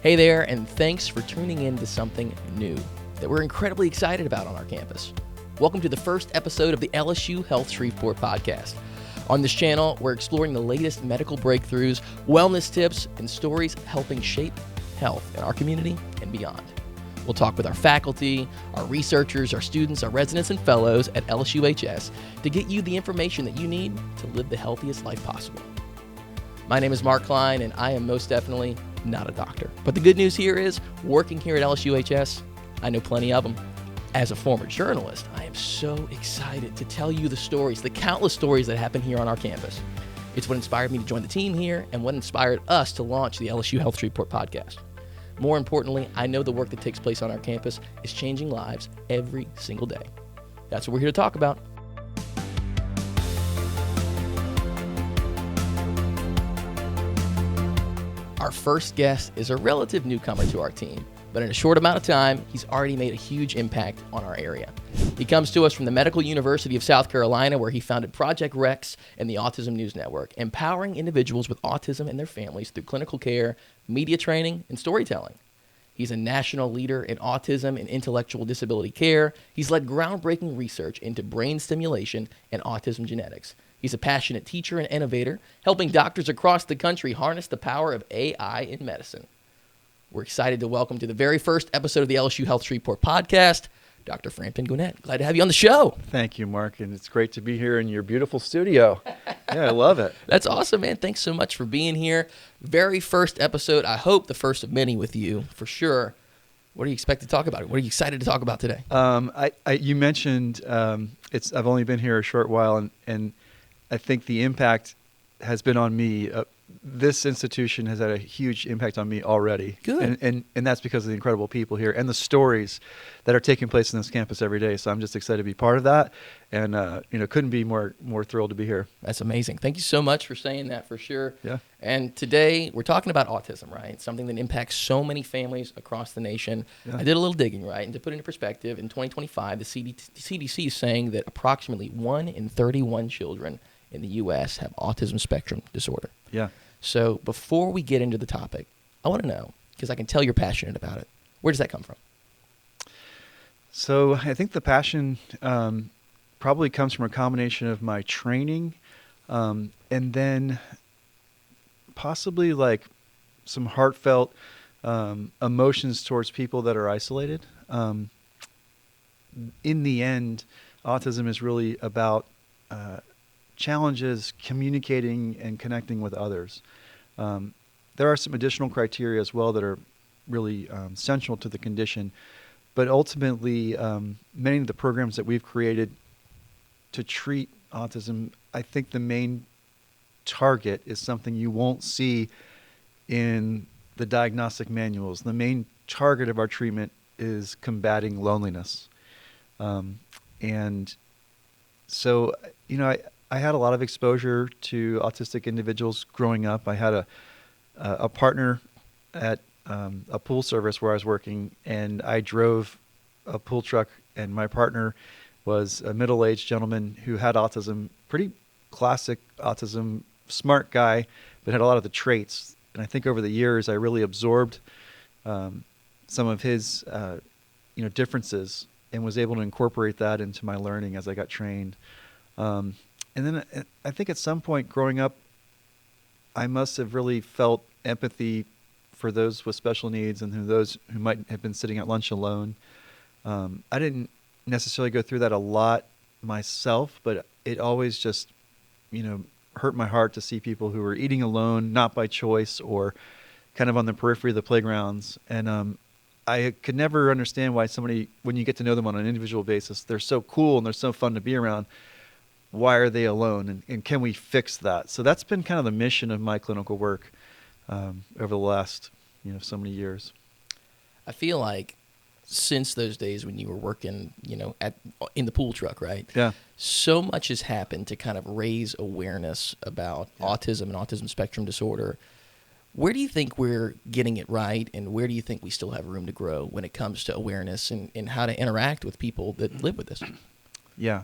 Hey there, and thanks for tuning in to something new that we're incredibly excited about on our campus. Welcome to the first episode of the LSU Health Shreveport Podcast. On this channel, we're exploring the latest medical breakthroughs, wellness tips, and stories helping shape health in our community and beyond. We'll talk with our faculty, our researchers, our students, our residents, and fellows at LSUHS to get you the information that you need to live the healthiest life possible. My name is Mark Klein, and I am most definitely not a doctor. But the good news here is, working here at LSUHS, I know plenty of them. As a former journalist, I am so excited to tell you the stories, the countless stories that happen here on our campus. It's what inspired me to join the team here and what inspired us to launch the LSU Health Shreveport Podcast. More importantly, I know the work that takes place on our campus is changing lives every single day. That's what we're here to talk about. Our first guest is a relative newcomer to our team, but in a short amount of time, he's already made a huge impact on our area. He comes to us from the Medical University of South Carolina, where he founded Project Rex and the Autism News Network, empowering individuals with autism and their families through clinical care, media training, and storytelling. He's a national leader in autism and intellectual disability care. He's led groundbreaking research into brain stimulation and autism genetics. He's a passionate teacher and innovator, helping doctors across the country harness the power of AI in medicine. We're excited to welcome to the very first episode of the LSU Health Shreveport Podcast, Dr. Frampton Gwynette. Glad to have you on the show. Thank you, Mark, and it's great to be here in your beautiful studio. Yeah, I love it. That's awesome, man. Thanks so much for being here. Very first episode, I hope the first of many with you, for sure. What do you expect to talk about? What are you excited to talk about today? You mentioned I've only been here a short while, and I think the impact has been on me. This institution has had a huge impact on me already. Good. And that's because of the incredible people here and the stories that are taking place in this campus every day. So I'm just excited to be part of that, and couldn't be more thrilled to be here. That's amazing. Thank you so much for saying that, for sure. Yeah. And today we're talking about autism, right? Something that impacts so many families across the nation. Yeah. I did a little digging, right? And to put it into perspective, in 2025, the CDC is saying that approximately 1 in 31 children in the U.S. have autism spectrum disorder. Yeah. So before we get into the topic, I want to know, because I can tell you're passionate about it, where does that come from? So I think the passion probably comes from a combination of my training and then possibly like some heartfelt emotions towards people that are isolated. In the end, autism is really about challenges communicating and connecting with others. There are some additional criteria as well that are really central to the condition, but ultimately many of the programs that we've created to treat autism, I think the main target is something you won't see in the diagnostic manuals. The main target of our treatment is combating loneliness. And so, I had a lot of exposure to autistic individuals growing up. I had a partner at a pool service where I was working, and I drove a pool truck, and my partner was a middle-aged gentleman who had autism, pretty classic autism, smart guy, but had a lot of the traits. And I think over the years, I really absorbed some of his differences and was able to incorporate that into my learning as I got trained. And then I think at some point growing up, I must have really felt empathy for those with special needs and those who might have been sitting at lunch alone. I didn't necessarily go through that a lot myself, but it always just, hurt my heart to see people who were eating alone, not by choice, or kind of on the periphery of the playgrounds. And I could never understand why somebody, when you get to know them on an individual basis, they're so cool and they're so fun to be around. Why are they alone, and can we fix that? So that's been kind of the mission of my clinical work over the last, so many years. I feel like since those days when you were working, in the pool truck, right? Yeah. So much has happened to kind of raise awareness about autism and autism spectrum disorder. Where do you think we're getting it right, and where do you think we still have room to grow when it comes to awareness and how to interact with people that live with this? Yeah.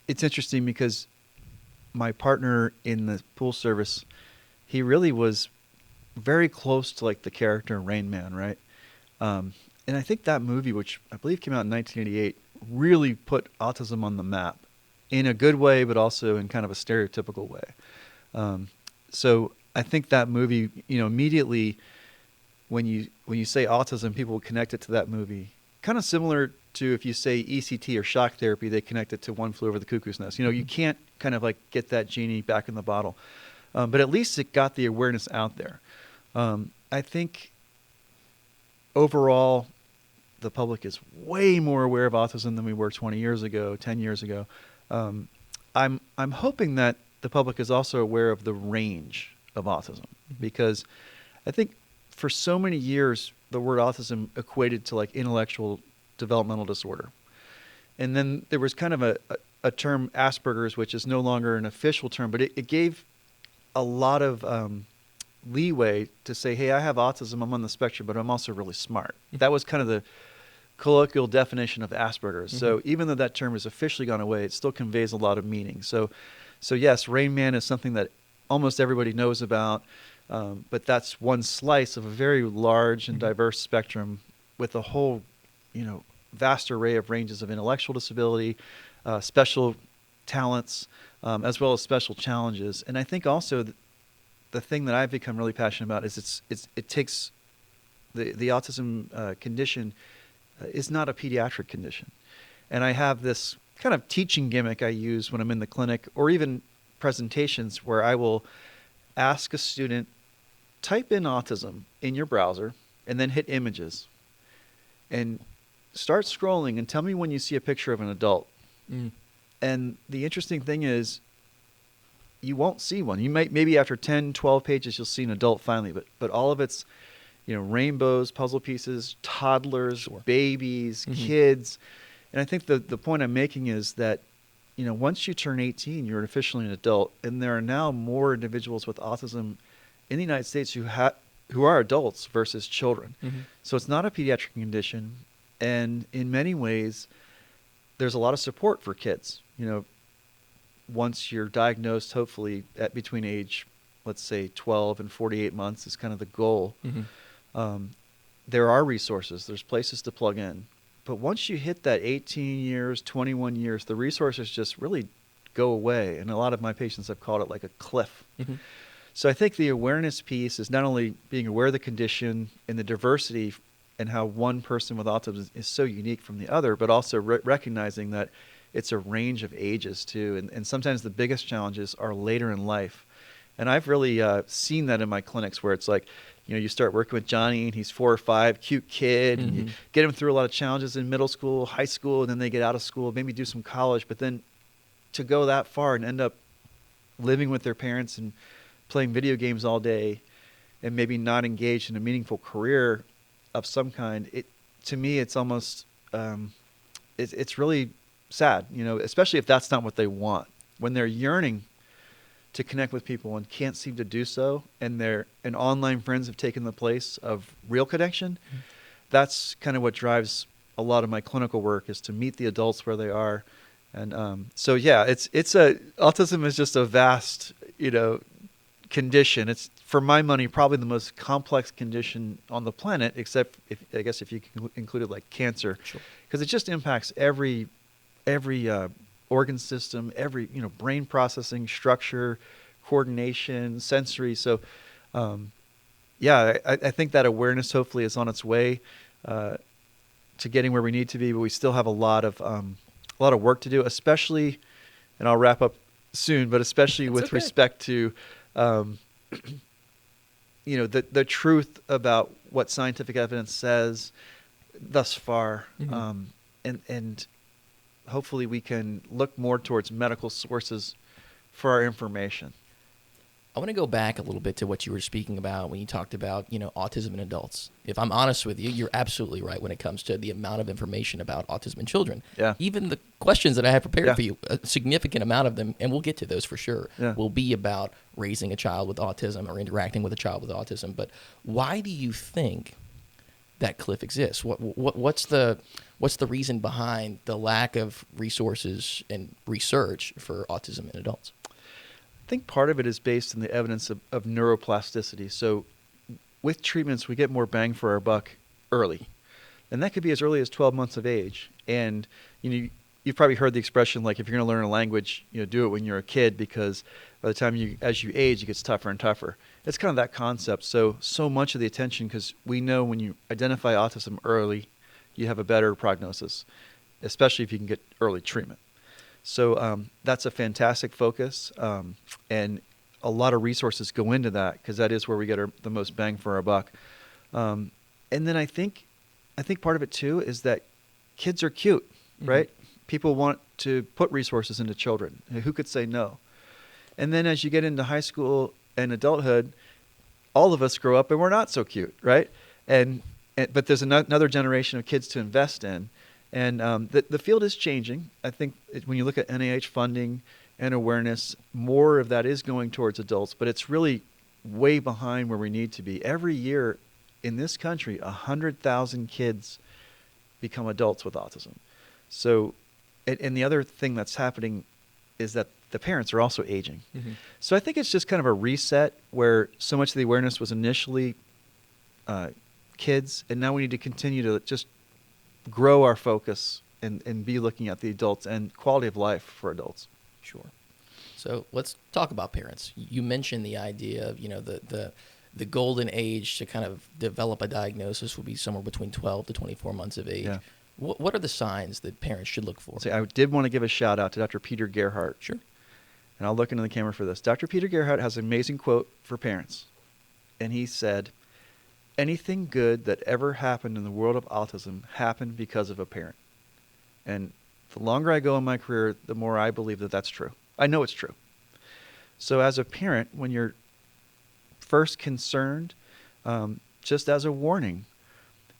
It's interesting because my partner in the pool service, he really was very close to like the character in Rain Man, right? And I think that movie, which I believe came out in 1988, really put autism on the map in a good way, but also in kind of a stereotypical way. So I think that movie, immediately when you say autism, people will connect it to that movie. Kind of similar to if you say ECT or shock therapy, they connect it to One Flew Over the Cuckoo's Nest. You can't kind of like get that genie back in the bottle. But at least it got the awareness out there. I think overall, the public is way more aware of autism than we were 20 years ago, 10 years ago. I'm hoping that the public is also aware of the range of autism, because I think for so many years the word autism equated to like intellectual developmental disorder. And then there was kind of a term, Asperger's, which is no longer an official term, but it gave a lot of leeway to say, hey, I have autism, I'm on the spectrum, but I'm also really smart. That was kind of the colloquial definition of Asperger's. So even though that term has officially gone away, it still conveys a lot of meaning. So yes, Rain Man is something that almost everybody knows about, but that's one slice of a very large and diverse spectrum with a whole, vast array of ranges of intellectual disability, special talents, as well as special challenges. And I think also the thing that I've become really passionate about is it takes the autism condition is not a pediatric condition. And I have this kind of teaching gimmick I use when I'm in the clinic or even presentations where I will ask a student, type in autism in your browser and then hit images and start scrolling and tell me when you see a picture of an adult. And the interesting thing is you won't see one. You might, maybe after 10, 12 pages, you'll see an adult finally, but all of it's, rainbows, puzzle pieces, toddlers, babies, kids. And I think the point I'm making is that, once you turn 18, you're officially an adult. And there are now more individuals with autism in the United States who are adults versus children. So it's not a pediatric condition. And in many ways, there's a lot of support for kids. Once you're diagnosed, hopefully at between age, let's say 12 and 48 months is kind of the goal. There are resources. There's places to plug in. But once you hit that 18 years, 21 years, the resources just really go away. And a lot of my patients have called it like a cliff. So I think the awareness piece is not only being aware of the condition and the diversity and how one person with autism is so unique from the other, but also recognizing that it's a range of ages too. And sometimes the biggest challenges are later in life. And I've really seen that in my clinics where it's like, you start working with Johnny and he's 4 or 5, cute kid, and you get him through a lot of challenges in middle school, high school, and then they get out of school, maybe do some college, but then to go that far and end up living with their parents and playing video games all day and maybe not engaged in a meaningful career of some kind, to me, it's almost, it's really sad, especially if that's not what they want. When they're yearning to connect with people and can't seem to do so, and online friends have taken the place of real connection, that's kind of what drives a lot of my clinical work, is to meet the adults where they are. And so yeah, autism is just a vast, condition. It's, for my money, probably the most complex condition on the planet, except if you can include it like cancer, because it just impacts every organ system, every brain processing, structure, coordination, sensory. So I think that awareness hopefully is on its way to getting where we need to be, but we still have a lot of work to do, especially, and I'll wrap up soon, but especially with respect to the truth about what scientific evidence says thus far, and hopefully we can look more towards medical sources for our information. I want to go back a little bit to what you were speaking about when you talked about, autism in adults. If I'm honest with you, you're absolutely right when it comes to the amount of information about autism in children. Yeah. Even the questions that I have prepared for you, a significant amount of them, and we'll get to those for sure, will be about raising a child with autism or interacting with a child with autism. But why do you think that cliff exists? What's the reason behind the lack of resources and research for autism in adults? I think part of it is based on the evidence of neuroplasticity. So with treatments, we get more bang for our buck early. And that could be as early as 12 months of age. And, you've probably heard the expression, like, if you're going to learn a language, do it when you're a kid, because by the time as you age, it gets tougher and tougher. It's kind of that concept. So much of the attention, because we know when you identify autism early, you have a better prognosis, especially if you can get early treatment. So that's a fantastic focus. And a lot of resources go into that, because that is where we get the most bang for our buck. And then I think part of it too is that kids are cute, right? People want to put resources into children. Who could say no? And then as you get into high school and adulthood, all of us grow up and we're not so cute, right? But there's another generation of kids to invest in. And the field is changing. I think when you look at NIH funding and awareness, more of that is going towards adults, but it's really way behind where we need to be. Every year in this country, 100,000 kids become adults with autism. So, and the other thing that's happening is that the parents are also aging. So I think it's just kind of a reset, where so much of the awareness was initially kids, and now we need to continue to just grow our focus and be looking at the adults and quality of life for adults. Sure. So let's talk about parents. You mentioned the idea of, the golden age to kind of develop a diagnosis would be somewhere between 12 to 24 months of age. Yeah. What are the signs that parents should look for? So I did want to give a shout out to Dr. Peter Gerhardt. Sure. And I'll look into the camera for this. Dr. Peter Gerhardt has an amazing quote for parents. And he said, "Anything good that ever happened in the world of autism happened because of a parent." And the longer I go in my career, the more I believe that that's true. I know it's true. So as a parent, when you're first concerned, just as a warning,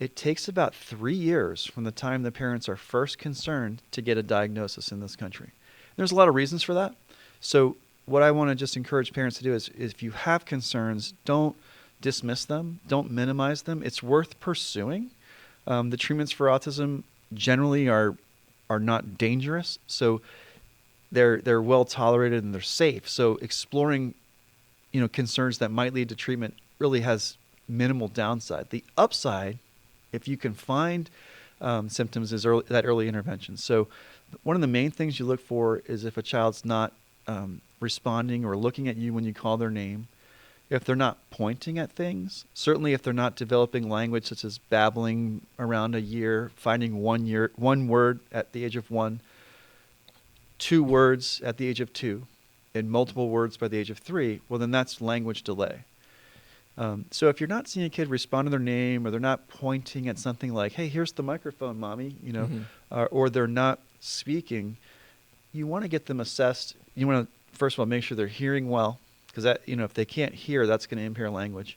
it takes about 3 years from the time the parents are first concerned to get a diagnosis in this country. There's a lot of reasons for that. So what I want to just encourage parents to do is if you have concerns, don't dismiss them, don't minimize them. It's worth pursuing. The treatments for autism generally are not dangerous, so they're well tolerated and they're safe. So exploring, concerns that might lead to treatment really has minimal downside. The upside, if you can find symptoms, is that early intervention. So one of the main things you look for is if a child's not responding or looking at you when you call their name, if they're not pointing at things, certainly if they're not developing language such as babbling around a year, finding one word at the age of 1, 2 words at the age of 2, and multiple words by the age of 3, well, then that's language delay. So if you're not seeing a kid respond to their name, or they're not pointing at something like, "Hey, here's the microphone, mommy," or they're not speaking, you want to get them assessed. You want to, first of all, make sure they're hearing well, because that, if they can't hear, that's going to impair language.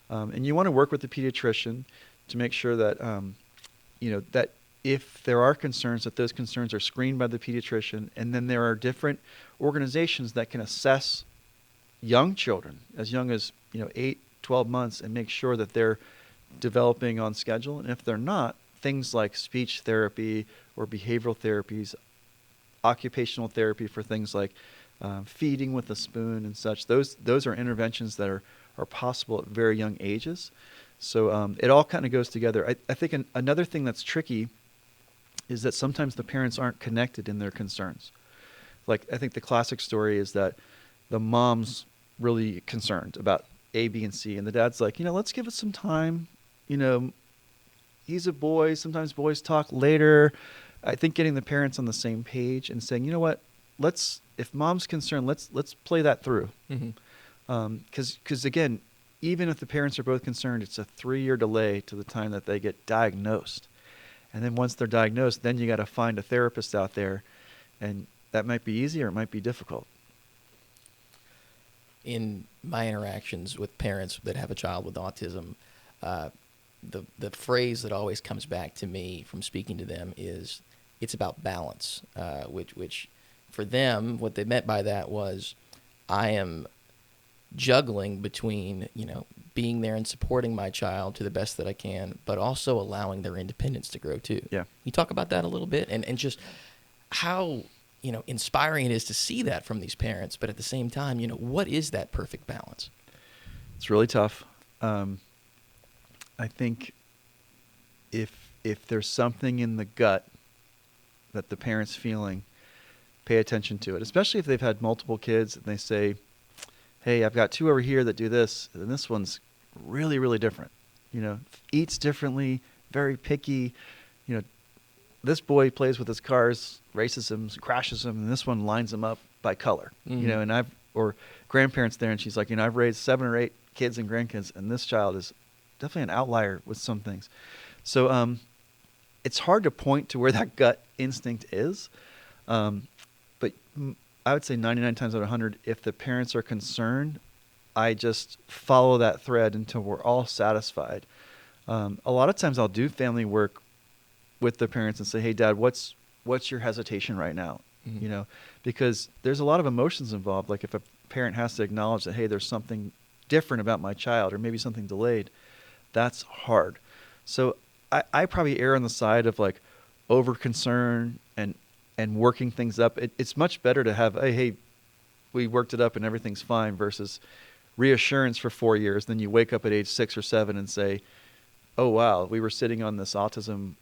And you want to work with the pediatrician to make sure that, that if there are concerns, that those concerns are screened by the pediatrician. And then there are different organizations that can assess young children as young as 8, 12 months, and make sure that they're developing on schedule. And if they're not, things like speech therapy or behavioral therapies, occupational therapy for things like feeding with a spoon and such, those are interventions that are possible at very young ages. So it all kind of goes together. I think another thing that's tricky is that sometimes the parents aren't connected in their concerns. Like, I think the classic story is that the mom's really concerned about A, B, and C, and the dad's like, let's give it some time. He's a boy. Sometimes boys talk later. I think getting the parents on the same page and saying, what, if mom's concerned, let's play that through. Because again, even if the parents are both concerned, it's a 3-year delay to the time that they get diagnosed. And then once they're diagnosed, then you got to find a therapist out there, and that might be easy or it might be difficult. In my interactions with parents that have a child with autism, the phrase that always comes back to me from speaking to them is, it's about balance, which for them, what they meant by that was, I am juggling between, being there and supporting my child to the best that I can, but also allowing their independence to grow too. Yeah. You talk about that a little bit, and just how, inspiring it is to see that from these parents, but at the same time, what is that perfect balance? It's really tough. I think if there's something in the gut that the parent's feeling, pay attention to it, especially if they've had multiple kids and they say, hey, I've got 2 over here that do this, and this one's really, really different. Eats differently, very picky. This boy plays with his cars, races them, crashes them, and this one lines them up by color. Mm-hmm. And or grandparents there, and she's like, I've raised 7 or 8 kids and grandkids, and this child is definitely an outlier with some things. So it's hard to point to where that gut instinct is. But I would say 99 times out of 100, if the parents are concerned, I just follow that thread until we're all satisfied. A lot of times I'll do family work with the parents and say, hey, Dad, what's your hesitation right now? Mm-hmm. Because there's a lot of emotions involved. Like if a parent has to acknowledge that, hey, there's something different about my child or maybe something delayed, that's hard. So I probably err on the side of like over concern and working things up. It's much better to have, hey, we worked it up and everything's fine, versus reassurance for 4 years. Then you wake up at age 6 or 7 and say, oh, wow, we were sitting on this autism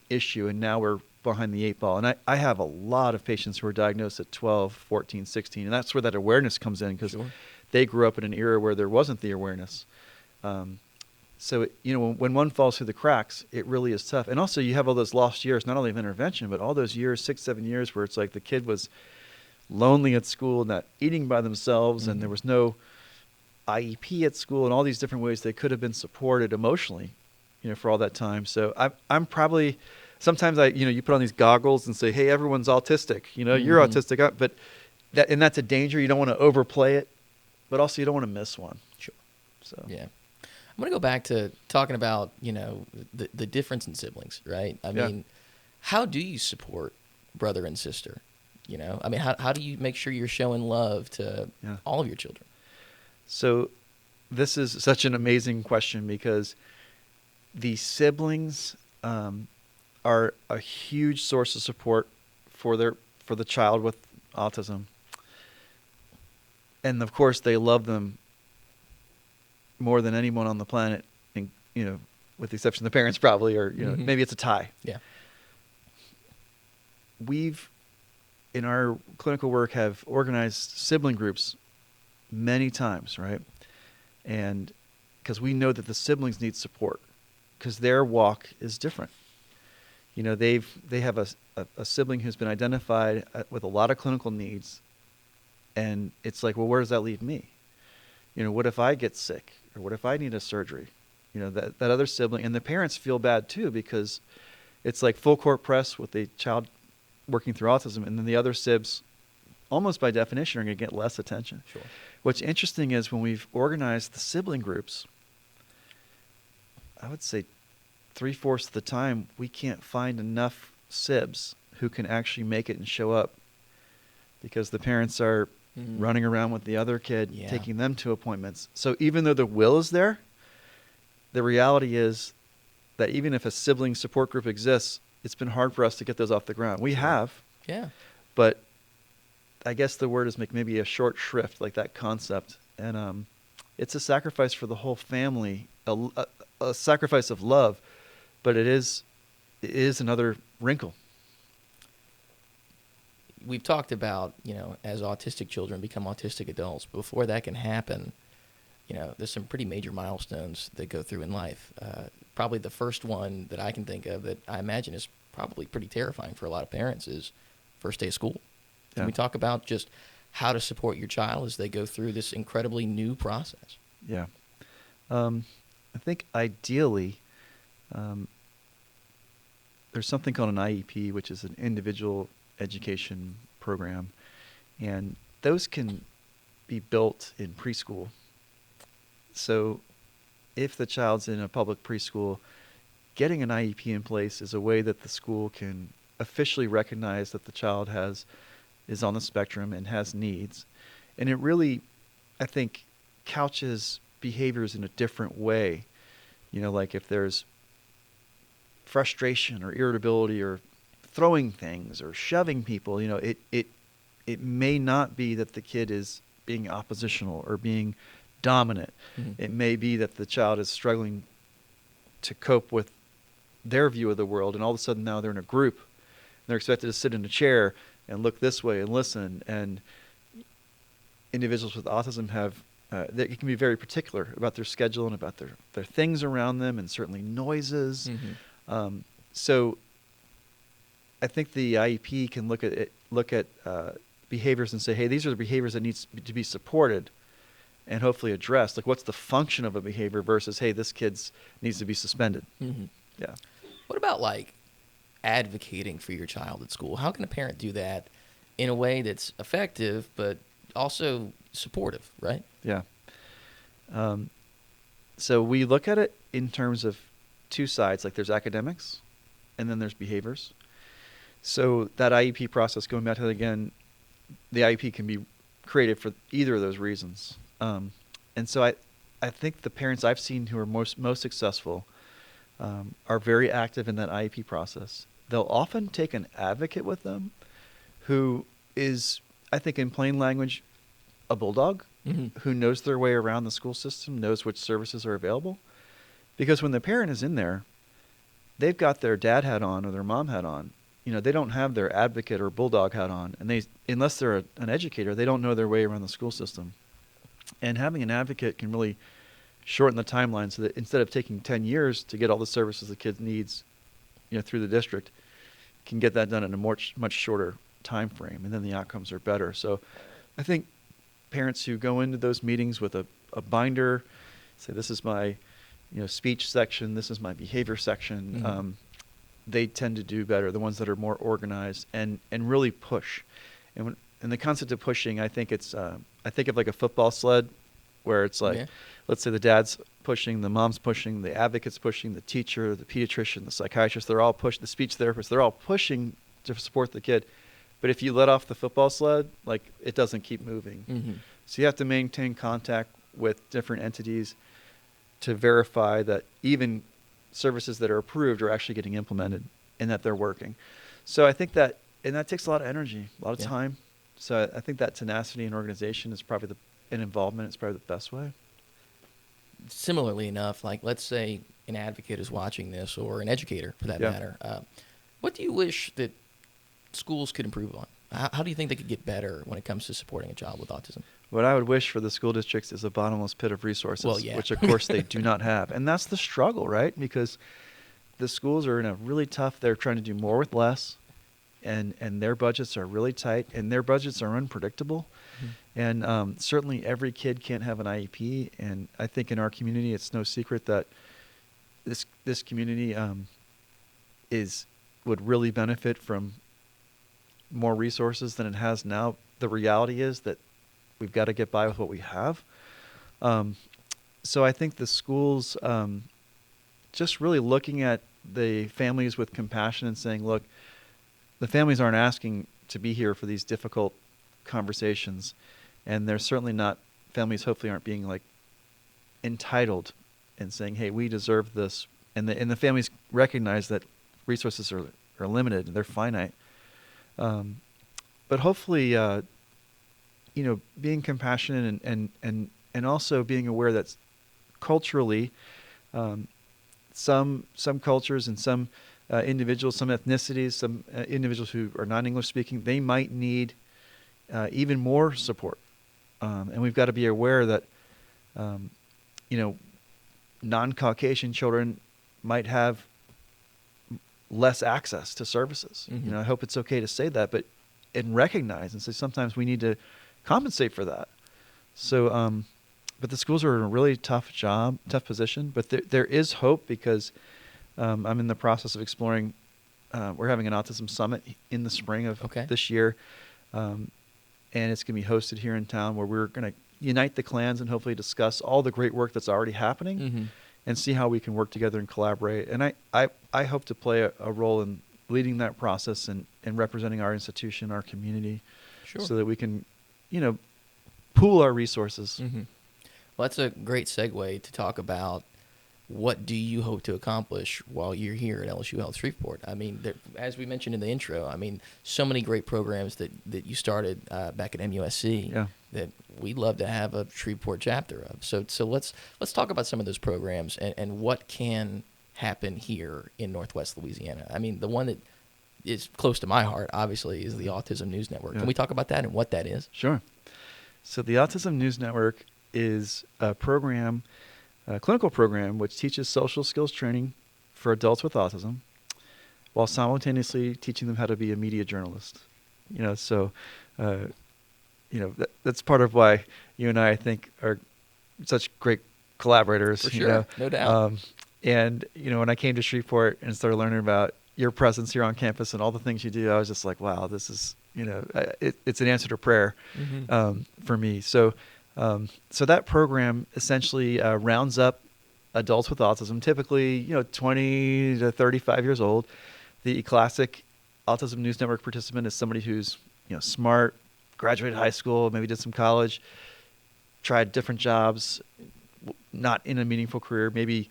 issue and now we're behind the 8 ball. And I have a lot of patients who are diagnosed at 12, 14, 16. And that's where that awareness comes in, because they grew up in an era where there wasn't the awareness. So, when one falls through the cracks, it really is tough. And also you have all those lost years, not only of intervention, but all those years, 6, 7 years, where it's like the kid was lonely at school, not eating by themselves, Mm-hmm. and there was no IEP at school, and all these different ways they could have been supported emotionally, for all that time. So I'm probably, sometimes you put on these goggles and say, hey, everyone's autistic, you're Mm-hmm. autistic, but that's a danger. You don't want to overplay it, but also you don't want to miss one. Sure. So Yeah. I'm going to go back to talking about, the difference in siblings, right? I mean, how do you support brother and sister? How do you make sure you're showing love to all of your children? So this is such an amazing question, because the siblings are a huge source of support for the child with autism. And of course they love them more than anyone on the planet, and with the exception of the parents probably, or Mm-hmm. maybe it's a tie. Yeah. We've in our clinical work have organized sibling groups many times, right? And because we know that the siblings need support, because their walk is different. They have a sibling who's been identified with a lot of clinical needs, and it's like, well, where does that leave me? What if I get sick, or what if I need a surgery? That other sibling, and the parents feel bad too, because it's like full court press with the child working through autism, and then the other sibs, almost by definition, are going to get less attention. Sure. What's interesting is when we've organized the sibling groups, I would say 3/4 of the time we can't find enough sibs who can actually make it and show up, because the parents are running around with the other kid, taking them to appointments. So even though the will is there, the reality is that even if a sibling support group exists, it's been hard for us to get those off the ground. We have, but I guess the word is maybe a short shrift, like that concept. And it's a sacrifice for the whole family, a sacrifice of love, but it is another wrinkle. We've talked about, as autistic children become autistic adults. Before that can happen, there's some pretty major milestones that go through in life. Probably the first one that I can think of that I imagine is probably pretty terrifying for a lot of parents is first day of school. Can we talk about just how to support your child as they go through this incredibly new process? Yeah. I think ideally, there's something called an IEP, which is an individual education program, and those can be built in preschool. So if the child's in a public preschool, getting an IEP in place is a way that the school can officially recognize that the child is on the spectrum and has needs. And it really, I think, couches behaviors in a different way. Like if there's frustration or irritability or throwing things or shoving people, it may not be that the kid is being oppositional or being dominant. Mm-hmm. It may be that the child is struggling to cope with their view of the world, and all of a sudden now they're in a group, and they're expected to sit in a chair and look this way and listen. And individuals with autism have they can be very particular about their schedule and about their things around them, and certainly noises. So I think the IEP can look at behaviors and say, hey, these are the behaviors that needs to be supported and hopefully addressed. Like, what's the function of a behavior versus, hey, this kid's needs to be suspended. Yeah. What about like advocating for your child at school? How can a parent do that in a way that's effective but also supportive, right? Yeah. So we look at it in terms of two sides. Like, there's academics and then there's behaviors. So that IEP process, going back to that again, the IEP can be created for either of those reasons. And so I think the parents I've seen who are most successful are very active in that IEP process. They'll often take an advocate with them who is, I think in plain language, a bulldog who knows their way around the school system, knows which services are available. Because when the parent is in there, they've got their dad hat on or their mom hat on. You know, they don't have their advocate or bulldog hat on. And unless they're an educator, they don't know their way around the school system. And having an advocate can really shorten the timeline so that instead of taking 10 years to get all the services the kid needs, through the district, can get that done in a much shorter time frame, and then the outcomes are better. So I think parents who go into those meetings with a binder, say, this is my speech section, this is my behavior section, they tend to do better, the ones that are more organized and really push. And the concept of pushing, I think I think of like a football sled, where it's like, let's say the dad's pushing, the mom's pushing, the advocate's pushing, the teacher, the pediatrician, the psychiatrist, they're all pushing, the speech therapist, they're all pushing to support the kid. But if you let off the football sled, like, it doesn't keep moving. So you have to maintain contact with different entities to verify that even services that are approved are actually getting implemented and that they're working. So I think that takes a lot of energy, a lot of time. So I think that tenacity and organization is probably and involvement is probably the best way. Similarly enough, like, let's say an advocate is watching this, or an educator for that matter. What do you wish that schools could improve on? How do you think they could get better when it comes to supporting a child with autism? What I would wish for the school districts is a bottomless pit of resources, which of course they do not have. And that's the struggle, right? Because the schools are in a really tough, they're trying to do more with less, and their budgets are really tight, and their budgets are unpredictable. And certainly every kid can't have an IEP. And I think in our community, it's no secret that this community would really benefit from more resources than it has now. The reality is that we've got to get by with what we have. So I think the schools just really looking at the families with compassion and saying, look, the families aren't asking to be here for these difficult conversations. And they're certainly not, families hopefully aren't being like entitled and saying, hey, we deserve this. And the families recognize that resources are limited and they're finite. But hopefully, being compassionate and also being aware that culturally, some cultures and some individuals, some ethnicities, some individuals who are non-English speaking, they might need even more support. And we've got to be aware that, non-Caucasian children might have less access to services. I hope it's okay to say that, and recognize and say sometimes we need to compensate for that. So, but the schools are in a really tough position. But there is hope, because I'm in the process of exploring. We're having an autism summit in the spring of this year, and it's going to be hosted here in town, where we're going to unite the clans and hopefully discuss all the great work that's already happening, and see how we can work together and collaborate. And I hope to play a role in leading that process and representing our institution, our community, so that we can, pool our resources. Well, that's a great segue to talk about what do you hope to accomplish while you're here at LSU Health Shreveport. I mean, as we mentioned in the intro, so many great programs that you started back at MUSC that we'd love to have a Shreveport chapter of. So let's talk about some of those programs and what can happen here in Northwest Louisiana? I mean, the one that is close to my heart, obviously, is the Autism News Network. Yeah. Can we talk about that and what that is? Sure. So the Autism News Network is a program, a clinical program, which teaches social skills training for adults with autism while simultaneously teaching them how to be a media journalist. That's part of why you and I think, are such great collaborators. For sure, no doubt. And when I came to Shreveport and started learning about your presence here on campus and all the things you do, I was just like, wow, this is, it's an answer to prayer for me. So that program essentially rounds up adults with autism, typically 20 to 35 years old. The classic Autism News Network participant is somebody who's smart, graduated high school, maybe did some college, tried different jobs, not in a meaningful career, maybe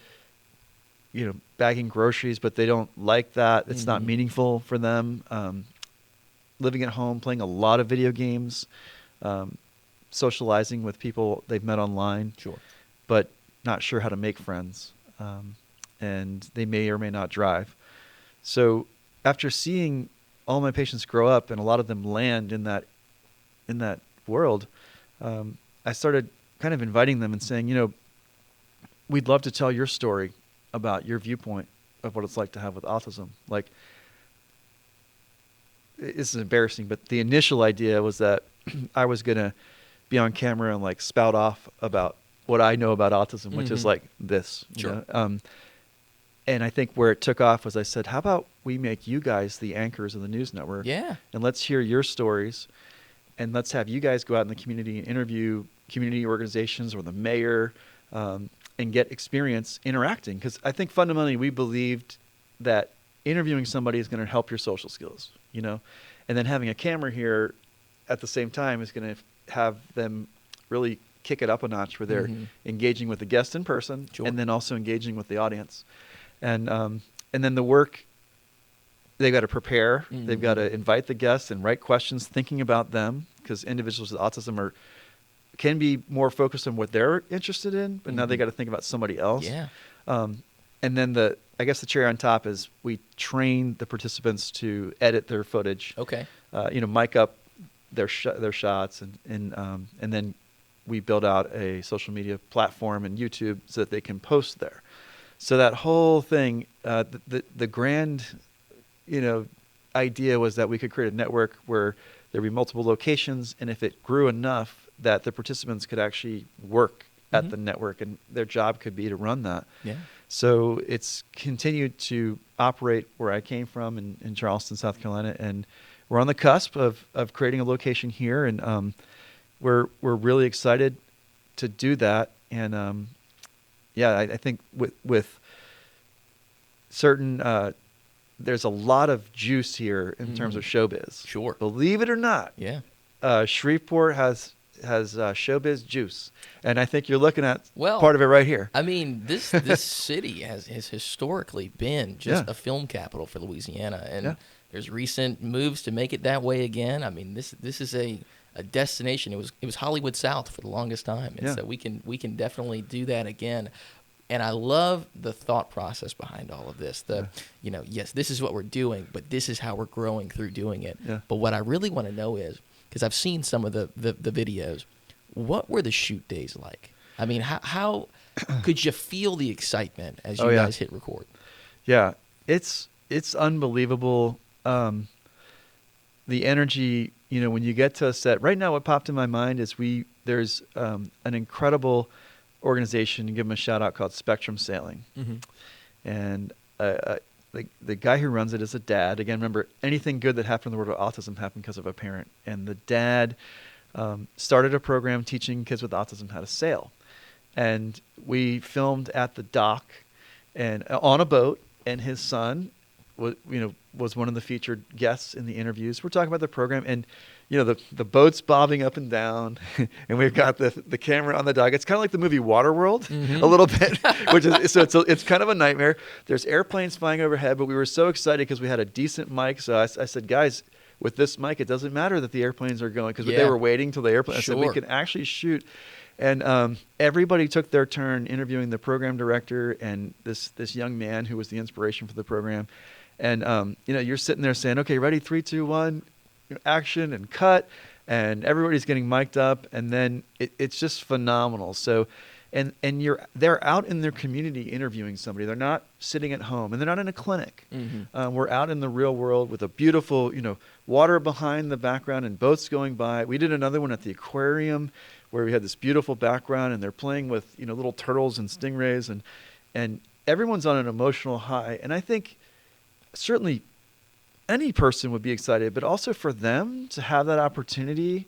bagging groceries, but they don't like that. It's not meaningful for them. Living at home, playing a lot of video games, socializing with people they've met online, Sure, but not sure how to make friends, and they may or may not drive. So after seeing all my patients grow up and a lot of them land in that world, I started kind of inviting them and saying, we'd love to tell your story about your viewpoint of what it's like to have with autism. Like, this is embarrassing, but the initial idea was that I was going to be on camera and like spout off about what I know about autism, which is like this. Sure. And I think where it took off was I said, how about we make you guys the anchors of the news network? Yeah. And let's hear your stories. And let's have you guys go out in the community and interview community organizations or the mayor, and get experience interacting. Because I think fundamentally we believed that interviewing somebody is going to help your social skills, and then having a camera here at the same time is going to have them really kick it up a notch where they're engaging with the guest in person, Sure. and then also engaging with the audience. And then the work, they've got to prepare. They've got to invite the guests and write questions thinking about them, because individuals with autism can be more focused on what they're interested in, but now they got to think about somebody else. Yeah. And then I guess the cherry on top is we train the participants to edit their footage. Okay. Mic up their shots, and then we build out a social media platform and YouTube so that they can post there. So that whole thing, the grand, idea was that we could create a network where there'd be multiple locations, and if it grew enough, that the participants could actually work at the network, and their job could be to run that. Yeah. So it's continued to operate where I came from in Charleston, South Carolina, and we're on the cusp of creating a location here, and we're really excited to do that. And I think with certain there's a lot of juice here in terms of showbiz. Sure. Believe it or not. Yeah. Shreveport has showbiz juice, and I think you're looking at Well, part of it right here. I mean, this city has historically been just a film capital for Louisiana, and there's recent moves to make it that way again. I mean, this is a destination. It was Hollywood South for the longest time, and so we can definitely do that again. And I love the thought process behind all of this. Yes, this is what we're doing, but this is how we're growing through doing it. Yeah. But what I really want to know is, because I've seen some of the videos, what were the shoot days like? I mean, how could you feel the excitement as you guys hit record? Yeah, it's unbelievable. The energy, when you get to a set. Right now, what popped in my mind is there's an incredible organization, give them a shout out, called Spectrum Sailing. And the guy who runs it is a dad. Again, remember, anything good that happened in the world of autism happened because of a parent. And the dad started a program teaching kids with autism how to sail. And we filmed at the dock and on a boat, and his son was one of the featured guests in the interviews. We're talking about the program, and the boat's bobbing up and down, and we've got the camera on the dock. It's kind of like the movie Waterworld, a little bit, which is it's kind of a nightmare. There's airplanes flying overhead, but we were so excited because we had a decent mic. So I said, guys, with this mic, it doesn't matter that the airplanes are going, because they were waiting till the airplane. I said, we can actually shoot. And everybody took their turn interviewing the program director and this young man who was the inspiration for the program. And you're sitting there saying, okay, ready, 3, 2, 1, action and cut, and everybody's getting mic'd up, and then it's just phenomenal. So, and they're out in their community interviewing somebody. They're not sitting at home, and they're not in a clinic. Mm-hmm. We're out in the real world with a beautiful, water behind the background and boats going by. We did another one at the aquarium where we had this beautiful background, and they're playing with little turtles and stingrays, and everyone's on an emotional high. And I think certainly any person would be excited, but also for them to have that opportunity,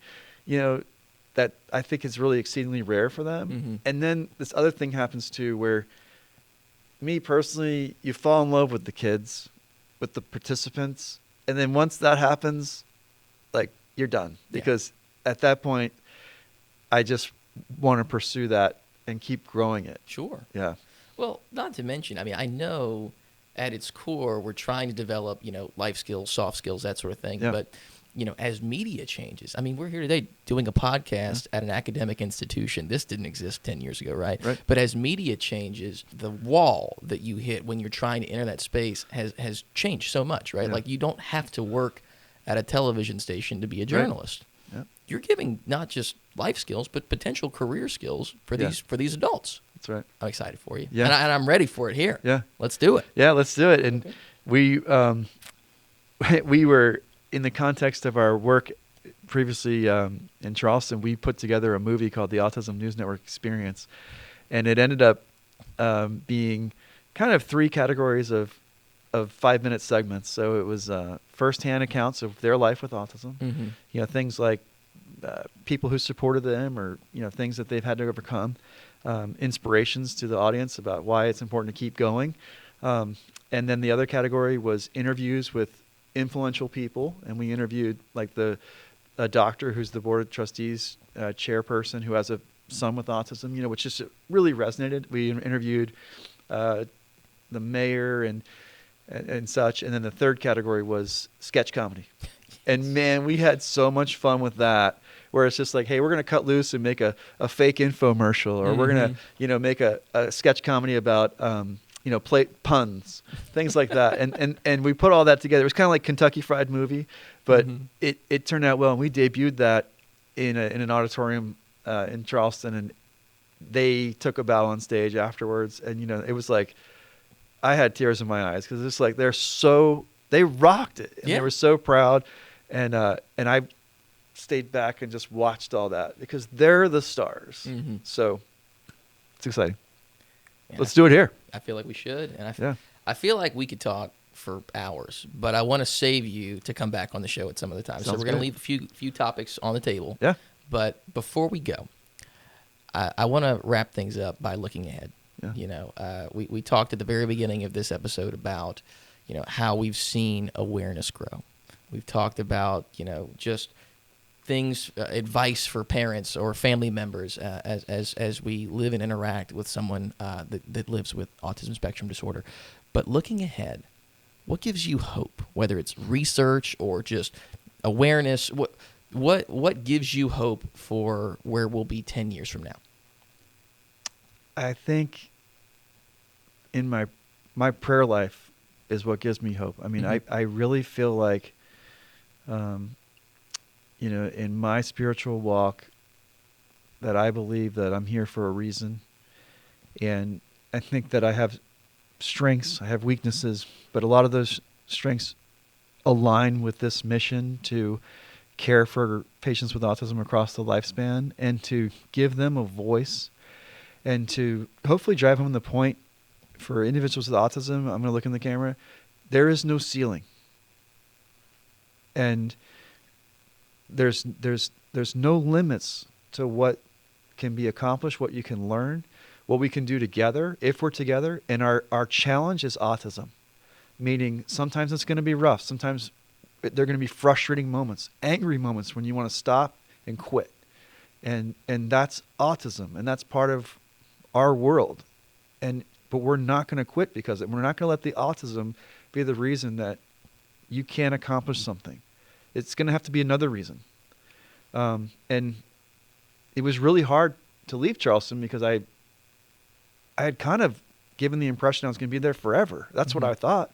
that I think is really exceedingly rare for them. Mm-hmm. And then this other thing happens too, where me personally, you fall in love with the kids, with the participants. And then once that happens, like, you're done, because at that point, I just want to pursue that and keep growing it. Sure. Yeah. Well, not to mention, I know at its core, we're trying to develop, life skills, soft skills, that sort of thing. Yeah. But, as media changes, we're here today doing a podcast at an academic institution. This didn't exist 10 years ago, right? But as media changes, the wall that you hit when you're trying to enter that space has changed so much, right? Yeah. Like, you don't have to work at a television station to be a journalist. Yeah. You're giving not just life skills, but potential career skills for these adults. That's right. I'm excited for you. Yeah. And I'm ready for it here. Yeah. Let's do it. Yeah, let's do it. And we were, in the context of our work previously in Charleston, we put together a movie called the Autism News Network Experience. And it ended up being kind of 3 categories of 5-minute segments. So it was firsthand accounts of their life with autism, Mm-hmm. Things like people who supported them, or things that they've had to overcome, inspirations to the audience about why it's important to keep going. And then the other category was interviews with influential people, and we interviewed like a doctor who's the board of trustees chairperson who has a son with autism, which just really resonated. We interviewed the mayor and such. And then the third category was sketch comedy. And man, we had so much fun with that, where it's just like, hey, we're going to cut loose and make a fake infomercial, or we're going to, make a sketch comedy about, plate puns, things like that. And we put all that together. It was kind of like Kentucky Fried Movie, but it turned out well. And we debuted that in an auditorium in Charleston, and they took a bow on stage afterwards. And, it was like, I had tears in my eyes, because it's like they rocked it, and they were so proud. And I stayed back and just watched all that, because they're the stars. Mm-hmm. So it's exciting. Yeah, Let's do it here. I feel like we should. And I feel like we could talk for hours, but I want to save you to come back on the show at some other time. So we're going to leave a few topics on the table. Yeah. But before we go, I want to wrap things up by looking ahead. Yeah. We talked at the very beginning of this episode about, how we've seen awareness grow. We've talked about, just things, advice for parents or family members as we live and interact with someone that lives with autism spectrum disorder. But looking ahead, what gives you hope? Whether it's research or just awareness, what gives you hope for where we'll be 10 years from now? I think in my prayer life is what gives me hope. I mean, I really feel like, in my spiritual walk, that I believe that I'm here for a reason. And I think that I have strengths, I have weaknesses, but a lot of those strengths align with this mission to care for patients with autism across the lifespan, and to give them a voice, and to hopefully drive home the point for individuals with autism. I'm going to look in the camera. There is no ceiling. And there's no limits to what can be accomplished, what you can learn, what we can do together if we're together. And our challenge is autism, meaning sometimes it's going to be rough. Sometimes there are going to be frustrating moments, angry moments when you want to stop and quit. And that's autism, and that's part of our world. But we're not going to quit because we're not going to let the autism be the reason that you can't accomplish something. It's going to have to be another reason. And it was really hard to leave Charleston because I had kind of given the impression I was going to be there forever. That's what I thought.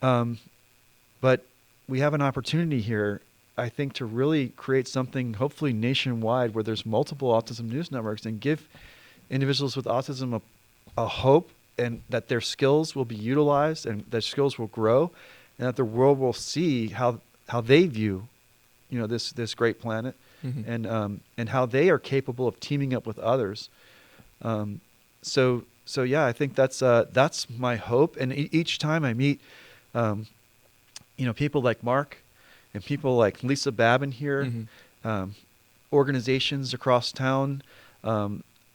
But we have an opportunity here, I think, to really create something hopefully nationwide where there's multiple autism news networks and give individuals with autism a hope, and that their skills will be utilized and their skills will grow, and that the world will see how they view, this great planet, and how they are capable of teaming up with others. So yeah, I think that's my hope. And each time I meet, people like Mark and people like Lisa Babin here, organizations across town,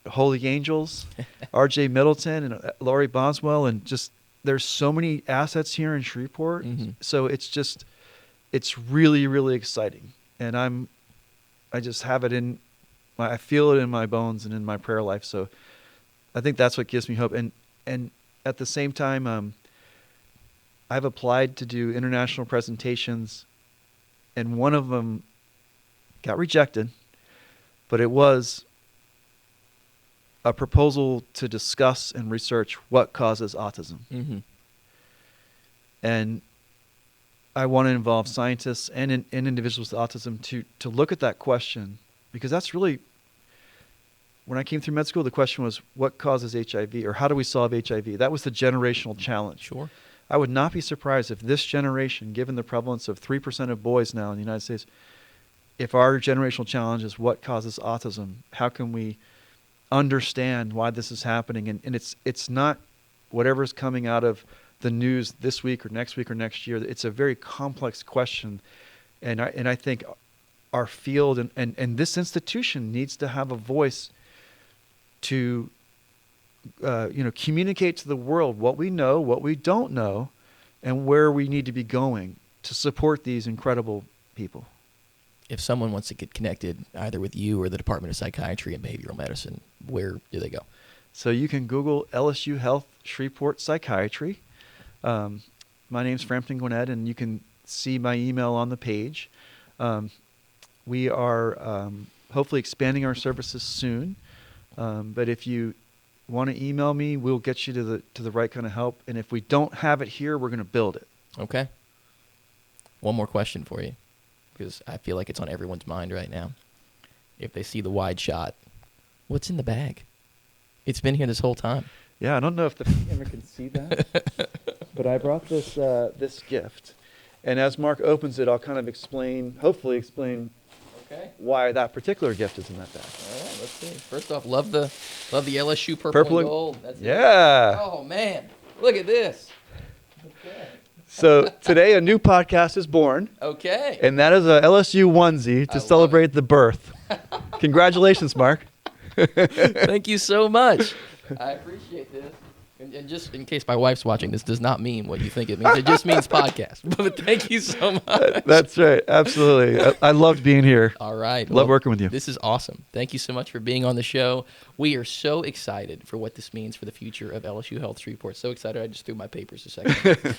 Holy Angels, R.J. Middleton, and Laurie Boswell, and just there's so many assets here in Shreveport. So it's really, really exciting, and I just have it I feel it in my bones and in my prayer life. So I think that's what gives me hope. And at the same time, I've applied to do international presentations, and one of them got rejected, but it was a proposal to discuss and research what causes autism. And I want to involve scientists and individuals with autism to look at that question, because that's really, when I came through med school, the question was, what causes HIV, or how do we solve HIV? That was the generational challenge. Sure. I would not be surprised if this generation, given the prevalence of 3% of boys now in the United States, if our generational challenge is what causes autism, how can we understand why this is happening? And it's not whatever's coming out of the news this week or next year. It's a very complex question, and I think our field and this institution needs to have a voice to communicate to the world what we know, what we don't know, and where we need to be going to support these incredible people. If someone wants to get connected either with you or the Department of Psychiatry and Behavioral Medicine, where do they go? So you can Google LSU Health Shreveport Psychiatry. My name's Frampton Gwynette, and you can see my email on the page. We are hopefully expanding our services soon, but if you want to email me, we'll get you to the right kind of help. And if we don't have it here, we're going to build it. Okay. One more question for you, because I feel like it's on everyone's mind right now. If they see the wide shot, what's in the bag? It's been here this whole time. Yeah, I don't know if the camera can see that, but I brought this gift. And as Mark opens it, I'll kind of hopefully explain why that particular gift is in that bag. All right, let's see. First off, love the LSU purple and gold. That's yeah. It. Oh, man. Look at this. Okay. So today a new podcast is born. Okay. And that is a LSU onesie to celebrate the birth. Congratulations, Mark. Thank you so much. I appreciate this. And just in case my wife's watching, this does not mean what you think it means. It just means podcast. But thank you so much. That's right. Absolutely. I loved being here. All right. Love working with you. This is awesome. Thank you so much for being on the show. We are so excited for what this means for the future of LSU Health Shreveport. So excited I just threw my papers a second ago.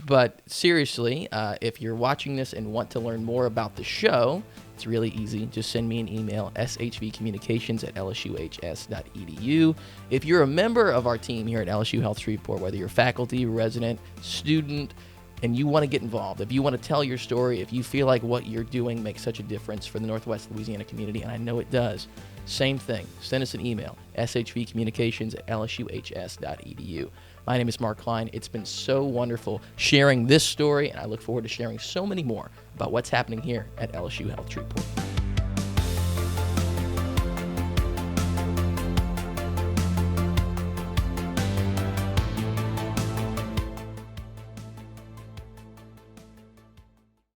But seriously, if you're watching this and want to learn more about the show, it's really easy. Just send me an email, shvcommunications@lsuhs.edu. If you're a member of our team here at LSU Health Shreveport, whether you're faculty, resident, student, and you want to get involved, if you want to tell your story, if you feel like what you're doing makes such a difference for the Northwest Louisiana community, and I know it does, same thing. Send us an email, shvcommunications@lsuhs.edu. My name is Mark Klein. It's been so wonderful sharing this story, and I look forward to sharing so many more about what's happening here at LSU Health Shreveport.